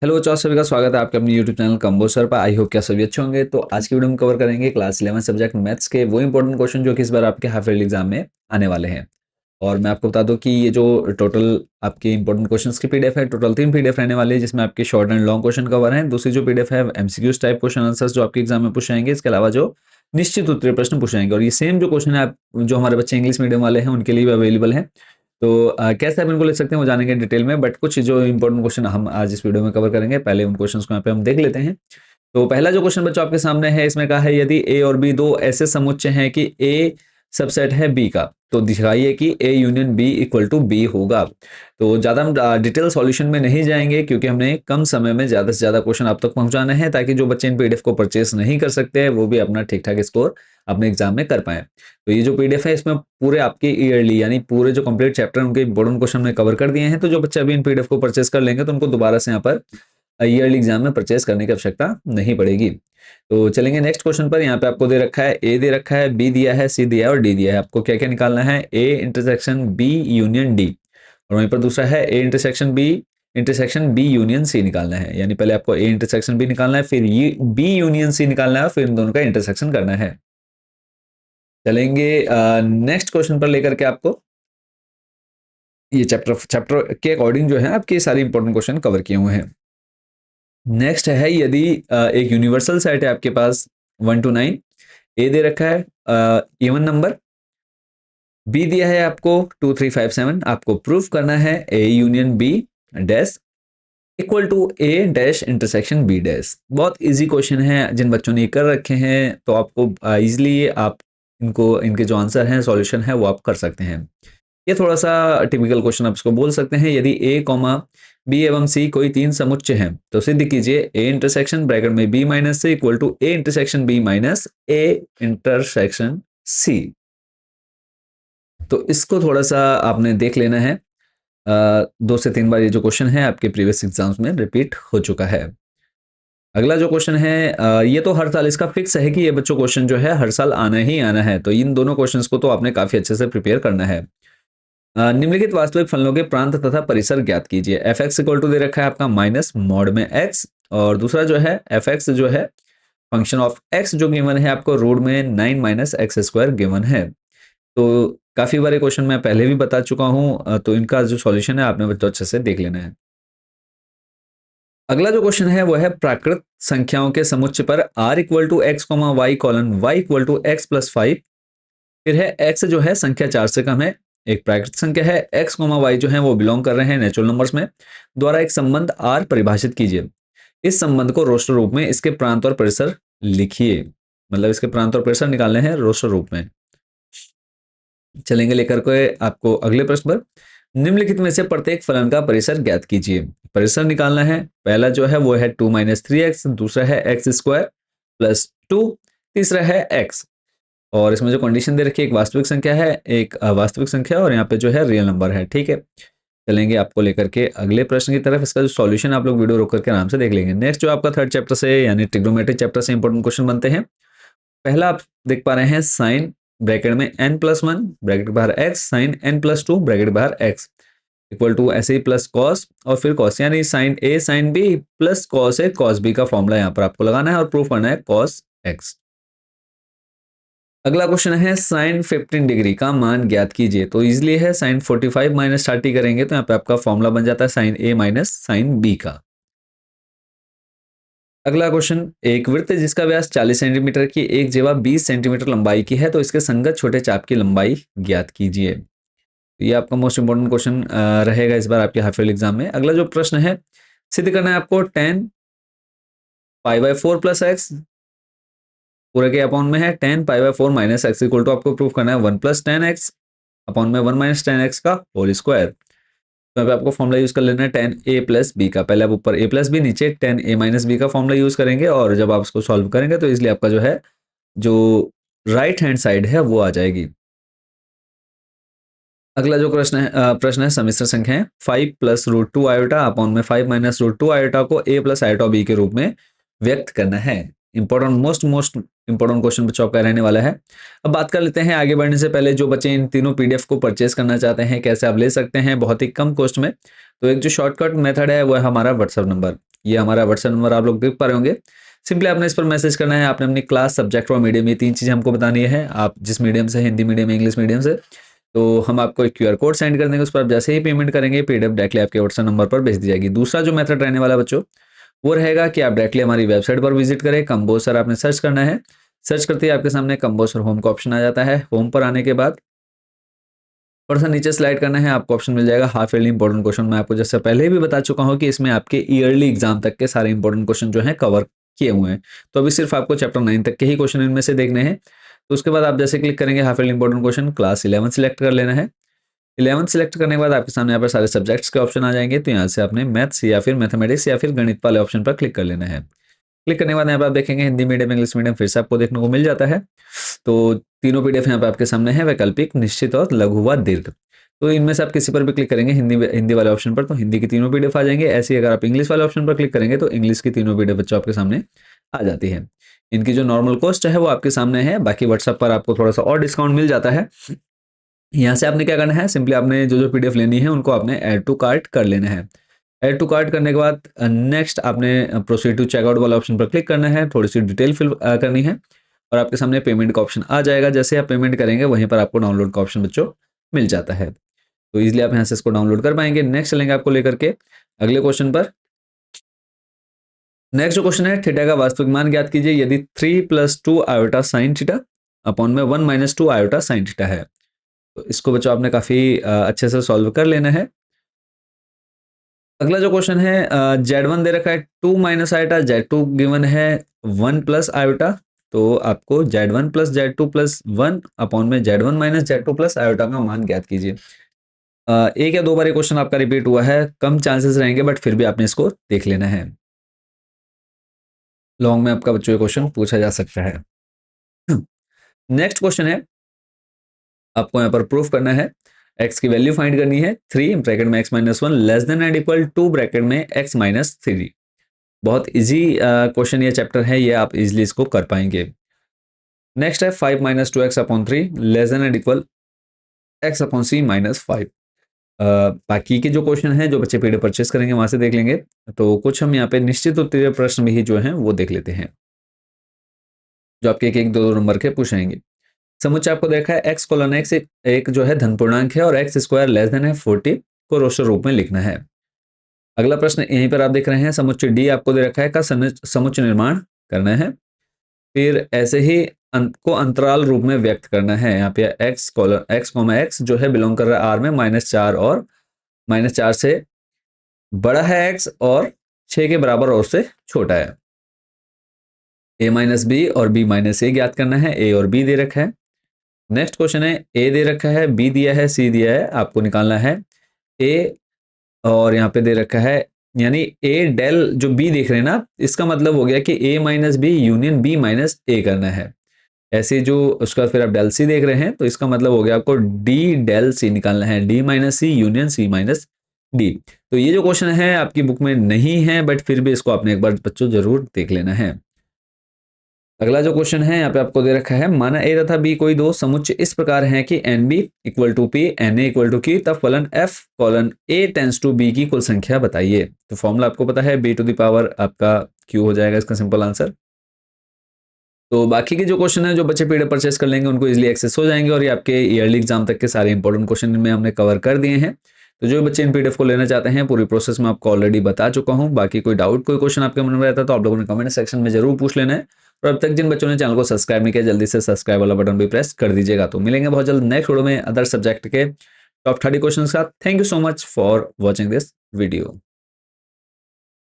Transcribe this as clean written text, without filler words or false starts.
Hello बच्चों, आप सभी का स्वागत है आपके अपने यूट्यूब चैनल कंबो सर पर। आई होप क्या सभी अच्छे होंगे। तो आज की वीडियो में कवर करेंगे क्लास 11 सब्जेक्ट मैथ्स के वो इंपॉर्टेंट क्वेश्चन जो कि इस बार आपके हाफ ईयरली एग्जाम में आने वाले हैं। और मैं आपको बता दूं कि ये जो टोटल आपके इंपॉर्टेंट क्वेश्चंस की पीडीएफ है, टोटल 3 पीडीएफ रहने वाली है, जिसमें आपके short and long question cover हैं। दूसरी जो पीडीएफ है एमसीक्यूज टाइप क्वेश्चन आंसर्स जो आपके एग्जाम में पूछे जाएंगे, इसके अलावा जो निश्चित उत्तरीय प्रश्न पूछे जाएंगे। और ये सेम जो क्वेश्चन है आप जो हमारे बच्चे इंग्लिश मीडियम वाले हैं उनके लिए भी अवेलेबल है। तो कैसे आप इनको ले सकते हैं वो जानेंगे डिटेल में, बट कुछ जो इंपॉर्टेंट क्वेश्चन हम आज इस वीडियो में कवर करेंगे, पहले उन क्वेश्चंस को यहाँ पे हम देख लेते हैं। तो पहला जो क्वेश्चन बच्चों आपके सामने है, इसमें कहा है यदि ए और बी दो ऐसे समुच्चय हैं कि ए सबसेट है बी का, तो दिखाइए कि A union B equal to B होगा। तो ज़्यादा हम डिटेल सॉल्यूशन में नहीं जाएंगे, क्योंकि हमने कम समय में ज़्यादा से ज़्यादा क्वेश्चन आप तक पहुंचाने हैं, ताकि जो बच्चे इन पीडीएफ को परचेस नहीं कर सकते हैं वो भी अपना ठीक ठाक स्कोर अपने एग्जाम में कर पाए। तो ये जो पीडीएफ है इसमें पूरे आपके ईयरली यानी पूरे जो कंप्लीट चैप्टर उनके इंपॉर्टेंट क्वेश्चन में कवर कर दिए हैं। तो जो बच्चे अभी इन पीडीएफ को परचेस कर लेंगे तो उनको दोबारा से यहाँ पर ईयरली एग्जाम में परचेस करने की आवश्यकता नहीं पड़ेगी। तो चलेंगे नेक्स्ट क्वेश्चन पर। यहाँ पे आपको दे रखा है ए दे रखा है, बी दिया है, सी दिया है और डी दिया है। आपको क्या क्या निकालना है? A intersection B union D, और वहीं पर दूसरा है A intersection B union C निकालना है। यानी पहले आपको ए इंटरसेक्शन बी निकालना है, फिर ये बी यूनियन सी निकालना है, फिर इन दोनों का इंटरसेक्शन करना है। चलेंगे नेक्स्ट क्वेश्चन पर लेकर के आपको ये चैप्टर के अकॉर्डिंग जो है आपके सारे इंपॉर्टेंट क्वेश्चन कवर किए हुए हैं। नेक्स्ट है यदि एक यूनिवर्सल सेट है आपके पास 1 to 9, ए दे रखा है इवन नंबर, बी दिया है आपको 2 3 5 7। आपको प्रूफ करना है A union B dash equal to A dash intersection B dash. बहुत इजी क्वेश्चन है, जिन बच्चों ने कर रखे हैं तो आपको इजीली आप इनके जो आंसर हैं सॉल्यूशन है वो आप कर सकते हैं। ये थोड़ा सा टिपिकल क्वेश्चन आप इसको बोल सकते हैं। यदि ए कॉमा बी एवं सी कोई तीन समुच्चय हैं तो सिद्ध कीजिए ए इंटरसेक्शन ब्रैकेट में B minus C equal to A intersection B minus A intersection C. तो इसको थोड़ा सा आपने देख लेना है। 2 से 3 बार ये जो क्वेश्चन है आपके प्रीवियस एग्जाम्स में रिपीट हो चुका है। अगला जो क्वेश्चन है ये तो हर साल इसका फिक्स है कि ये बच्चों क्वेश्चन जो है हर साल आना ही आना है। तो इन दोनों क्वेश्चंस को तो आपने काफी अच्छे से प्रिपेयर करना है। निम्नलिखित वास्तविक फलनों के प्रांत तथा परिसर ज्ञात कीजिए। एफ एक्स इक्वल टू दे रखा है आपका माइनस मॉड में एक्स, और दूसरा जो है एफ एक्स जो है फंक्शन ऑफ एक्स जो गिवन है आपको रूट में 9 माइनस एक्स स्क्वायर गिवन है। तो काफी बार क्वेश्चन मैं पहले भी बता चुका हूं, तो इनका जो सॉल्यूशन है आपने बच्चों अच्छे से देख लेना है। अगला जो क्वेश्चन है वो है प्राकृत संख्याओं के समुच्चय पर r equal to X comma Y colon Y equal to X plus 5। फिर है x जो है संख्या 4 से कम है, एक प्राकृत संख्या है, x कॉमा वाई जो है वो बिलोंग कर रहे हैं नेचुरल नंबर्स में, द्वारा एक संबंध r परिभाषित कीजिए। इस संबंध को रोस्टर रूप में इसके प्रांत और परिसर लिखिए। मतलब इसके प्रांत और परिसर निकालने हैं रोस्टर रूप में। चलेंगे लेकर के आपको अगले प्रश्न पर। निम्नलिखित में से प्रत्येक फलन का परिसर ज्ञात कीजिए। परिसर निकालना है, पहला जो है वो है 2 माइनस 3x, दूसरा है एक्स स्क्वायर प्लस 2, तीसरा है x। और इसमें जो कंडीशन दे रखी है एक वास्तविक संख्या है, एक अवास्तविक संख्या, और यहाँ पे जो है रियल नंबर है। ठीक है, चलेंगे आपको लेकर के अगले प्रश्न की तरफ। इसका जो सॉल्यूशन आप लोग वीडियो रोक करके आराम से देख लेंगे। नेक्स्ट जो आपका थर्ड चैप्टर से यानी ट्रिग्नोमेट्री चैप्टर से इंपॉर्टेंट क्वेश्चन बनते हैं। पहला आप देख पा रहे हैं साइन ब्रैकेट में n+1 ब्रैकेट बाहर x साइन n+2 ब्रैकेट बाहर x इक्वल टू ऐसे ही प्लस कॉस और फिर कॉस, यानी sign A sine B plus cos A cos B का फॉर्मूला यहाँ पर आपको लगाना है और प्रूफ करना है कॉस एक्स। अगला क्वेश्चन है साइन 15 डिग्री का मान ज्ञात कीजिए। तो इजिली है, साइन 45 माइनस 30 करेंगे तो यहाँ पे आपका फॉर्मूला बन जाता है साइन ए माइनस साइन बी का। अगला क्वेश्चन, एक वृत्त जिसका व्यास 40 सेंटीमीटर की एक जेवा 20 सेंटीमीटर लंबाई की है तो इसके संगत छोटे चाप की लंबाई ज्ञात कीजिए। ये आपका मोस्ट इंपोर्टेंट क्वेश्चन रहेगा इस बार आपके हाफ ईयरली एग्जाम में। अगला जो प्रश्न है, सिद्ध करना है आपको tan π/4 प्लस एक्स पूरे के अपॉन में है tan π/4 minus x equal to आपको प्रूफ करना है 1 प्लस tan x अपॉन में 1 माइनस tan x का होल स्क्वायर। तो यहाँ पे आपको फॉर्मूला यूज कर लेना है tan a प्लस बी का। पहले आप ऊपर a प्लस बी, नीचे tan a माइनस बी का फॉर्मूला यूज करेंगे, और जब आप इसको सॉल्व करेंगे तो इसलिए आपका जो है जो राइट हैंड साइड है वो आ जाएगी। अगला जो प्रश्न है सम्मिश्र संख्याएं 5 प्लस रूट 2 आयोटा अपॉन में 5 माइनस रूट 2 आयोटा को a प्लस आयोटा b के रूप में व्यक्त करना है। इंपॉर्टेंट मोस्ट इंपॉर्टेंट क्वेश्चन बच्चों का रहने वाला है। अब बात कर लेते हैं आगे बढ़ने से पहले जो बच्चे इन तीनों पीडीएफ को परचेस करना चाहते हैं कैसे आप ले सकते हैं बहुत ही कम कॉस्ट में। तो एक जो शॉर्टकट मेथड है वो है हमारा व्हाट्सएप नंबर। ये हमारा व्हाट्सएप नंबर आप लोग देख पा रहे होंगे। सिंपली आपने इस पर मैसेज करना है, आपने अपनी क्लास, सब्जेक्ट और मीडियम, ये 3 चीज़ें हमको बतानी है। आप जिस मीडियम से, हिंदी मीडियम, इंग्लिश मीडियम से, तो हम आपको एक क्यूआर कोड सेंड कर देंगे, उस पर आप जैसे ही पेमेंट करेंगे पीडीएफ डायरेक्टली आपके व्हाट्सएप नंबर पर भेज दी जाएगी। दूसरा जो मेथड रहने वाला बच्चों, वो रहेगा कि आप डायरेक्टली हमारी वेबसाइट पर विजिट करें। कंबोसर आपने सर्च करना है, सर्च करते ही आपके सामने कंबोसर होम का ऑप्शन आ जाता है। होम पर आने के बाद थोड़ा सा नीचे स्लाइड करना है, आपको ऑप्शन मिल जाएगा हाफ ईयरली इंपॉर्टेंट क्वेश्चन। मैं आपको जैसे पहले भी बता चुका हूँ कि इसमें आपके ईयरली एग्जाम तक के सारे इंपॉर्टेंट क्वेश्चन जो हैं कवर किए हुए हैं। तो अभी सिर्फ आपको चैप्टर 9 तक के ही क्वेश्चन इनमें से देखने हैं। तो उसके बाद आप जैसे क्लिक करेंगे half yearly important question, class 11 select कर लेना है। 11 सिलेक्ट करने के बाद आपके सामने यहाँ पर सारे सब्जेक्ट्स के ऑप्शन आ जाएंगे। तो यहाँ से आपने मैथ्स या फिर मैथमेटिक्स या फिर गणित वाले ऑप्शन पर क्लिक कर लेना है। क्लिक करने के बाद यहाँ पे आप देखेंगे हिंदी मीडियम, इंग्लिश मीडियम फिर से आपको देखने को मिल जाता है। तो तीनों पीडीएफ यहाँ पे आपके सामने है, वैकल्पिक, निश्चित और लघु व दीर्घ। तो इनमें से आप किसी पर भी क्लिक करेंगे हिंदी हिंदी वाले ऑप्शन पर, तो हिंदी की तीनों पीडीएफ आ जाएंगे। ऐसे ही अगर आप इंग्लिश वाले ऑप्शन पर क्लिक करेंगे तो इंग्लिश की तीनों पीडीएफ बच्चों आपके सामने आ जाती है। इनकी जो नॉर्मल कॉस्ट है वो आपके सामने है, बाकी व्हाट्सएप पर आपको थोड़ा सा और डिस्काउंट मिल जाता है। यहाँ से आपने क्या करना है, सिंपली आपने जो जो पीडीएफ लेनी है उनको आपने ऐड टू कार्ट कर लेना है। ऐड टू कार्ट करने के बाद नेक्स्ट आपने प्रोसीड टू चेकआउट वाला ऑप्शन पर क्लिक करना है, थोड़ी सी डिटेल फिल करनी है और आपके सामने पेमेंट का ऑप्शन आ जाएगा। जैसे आप पेमेंट करेंगे वहीं पर आपको डाउनलोड का ऑप्शन बच्चों मिल जाता है। तो इजीली आप यहाँ से इसको डाउनलोड कर पाएंगे। नेक्स्ट चलेंगे आपको लेकर के अगले क्वेश्चन पर। नेक्स्ट जो क्वेश्चन है, थीटा का वास्तविक मान ज्ञात कीजिए यदि 3 + 2 आयोटा साइन थीटा अपॉन में 1 - 2 आयोटा साइन थीटा है। तो इसको बच्चों आपने काफी अच्छे से सॉल्व कर लेना है। अगला जो क्वेश्चन है, Z1 दे रखा है 2 - आयोटा, Z2 गिवन है 1 + आयोटा। तो आपको Z1 + Z2 + 1 अपॉन में Z1 - Z2 + आयोटा का मान ज्ञात कीजिए। एक या दो बार ये क्वेश्चन आपका रिपीट हुआ है, कम चांसेस रहेंगे, बट फिर भी आपने इसको देख लेना है। लॉन्ग में आपका बच्चों ये क्वेश्चन पूछा जा सकता है। नेक्स्ट क्वेश्चन है, आपको यहाँ पर प्रूफ करना है, x की वैल्यू फाइंड करनी है 3 ब्रैकेट में x - 1 less than and equal to bracket में x - 3। बहुत इजी क्वेश्चन ये चैप्टर है, ये आप इजीली इसको कर पाएंगे। नेक्स्ट है 5 - 2x upon 3 less than and equal x upon c - 5। बाकी के जो क्वेश्चन हैं जो बच्चे पीडीएफ परचेस करेंगे वहां से देख लेंगे। तो कुछ हम यहाँ पे निश्चित उत्तरीय प्रश्न भी जो हैं वो देख लेते हैं, जो आपके एक एक दो नंबर के पूछेंगे। समुच्चय आपको देखा है x - x एक जो है धन पूर्णांक है और x² लेस देन है 40 को रोस्टर रूप में लिखना है। अगला प्रश्न यहीं पर आप देख रहे हैं, समुच्चय D आपको दे रखा है का समुच्चय निर्माण करना है। फिर ऐसे ही को अंतराल रूप में व्यक्त करना है। यहाँ पे x, जो है बिलोंग कर रहा है R में -4 और -4 से बड़ा है x और 6 के बराबर और उससे छोटा है। a - b और b - a ज्ञात करना है। a और b दे रखा है। नेक्स्ट क्वेश्चन है, a दे रखा है, b दिया है, c दिया है, आपको निकालना है a और यहाँ पे दे रखा है, यानी a डेल जो b देख रहे हैं ना, इसका मतलब हो गया कि a - b union b - a करना है। ऐसे जो उसका फिर आप डेल c देख रहे हैं तो इसका मतलब हो गया आपको d डेल c निकालना है, d - c union c - d। तो ये जो क्वेश्चन है आपकी बुक में नहीं है, बट फिर भी इसको आपने एक बार बच्चों जरूर देख लेना है। अगला जो क्वेश्चन है यहाँ पे आपको दे रखा है, माना ए तथा बी कोई दो समुच्चय इस प्रकार हैं कि N B equal to P, N A equal to Q, तब फलन F colon A tends to B की कुल संख्या बताइए। तो फॉर्मूला आपको पता है, बी टू द पावर आपका क्यू हो जाएगा इसका सिंपल आंसर। तो बाकी के जो क्वेश्चन है जो बच्चे पीडीएफ परचेस कर लेंगे उनको इजीली एक्सेस हो जाएंगे और ये आपके ईयरली एग्जाम तक के सारे इंपॉर्टेंट क्वेश्चन इनमें हमने कवर कर दिए हैं। तो जो बच्चे इन पीडीएफ को लेना चाहते हैं पूरी प्रोसेस में आपको ऑलरेडी बता चुका हूँ। बाकी कोई डाउट, कोई क्वेश्चन आपके मन में रहता है तो आप लोगों ने कमेंट सेक्शन में जरूर पूछ लेना है। और अब तक जिन बच्चों ने चैनल को सब्सक्राइब नहीं किया, जल्दी से सब्सक्राइब वाला बटन भी प्रेस कर दीजिएगा। तो मिलेंगे बहुत जल्द नेक्स्ट वीडियो में अदर सब्जेक्ट के टॉप 30 क्वेश्चन के साथ। Thank you so much for watching this video.